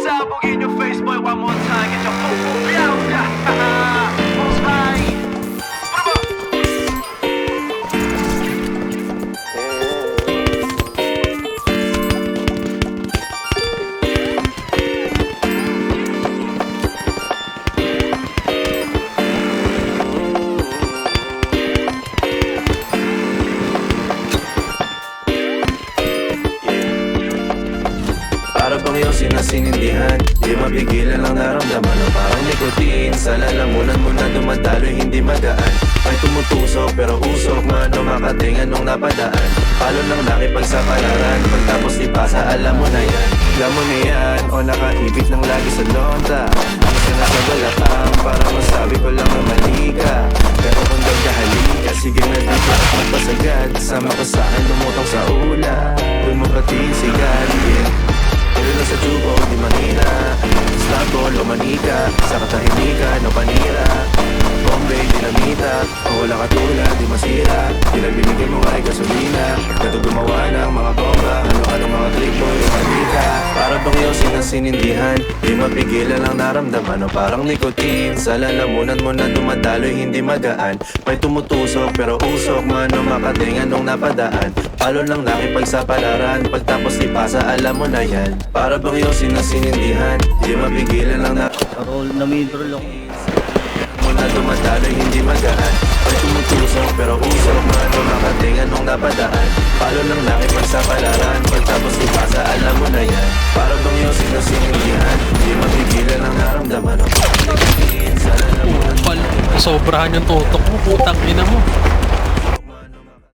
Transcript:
Pasabog in your face, boy, one more time. Get your boom boom down. Spy. Para bang iyong sinasinindihan, di mapigilan ang naramdaman o parang nikotin. Sa lalamunan mo na dumadaloy hindi magaan. May tumutusok pero usok man o makatingan nung napadaan. Palo ng nakipagsapalaran, pagtapos ipasa alam mo na yan. Alam mo na yan o nakaibig lang lagi sa lonta. Ang sinasa balakang para masabi ko lang na mali ka. Pero kung daw kahalika, sige na dito at magpasagad. Sama ka sa akin lumutang sa ula, doon mo patiin sigat, yeah. Tuloy sa tubo, di manira. Slapol o manika, sa katahimikan o panira. Bombay, dinamita, o wala katulad, di masira. Pinagbibigay mo nga ay gasolina. Kato gumawa ng mga bomba, ano-ano mga trip mo yung manika. Para bang iyong sinasinindihan, di mapigilan ang naramdaman o parang nikotin. Sa lalamunan mo na dumadaloy hindi magaan. May tumutusok pero usok man o makatingan nung napadaan. Palo lang nakipagsapalaran, pagtapos ipasa alam mo na yan. Para bang iyong sinasinindihan, di mapigilan ang Roll na middle ako. mo na dumadaloy hindi magaan. May tumutusok pero usok man o makatingan nung napadaan. Palo lang nakipagsapalaran, pagtapos ipasa alam mo na yan. Para bang iyong sinasinindihan, di mapigilan ang naramdaman o pagkakitin sa lalamunan. Sobrahan yung tutok mo, putang ina mo.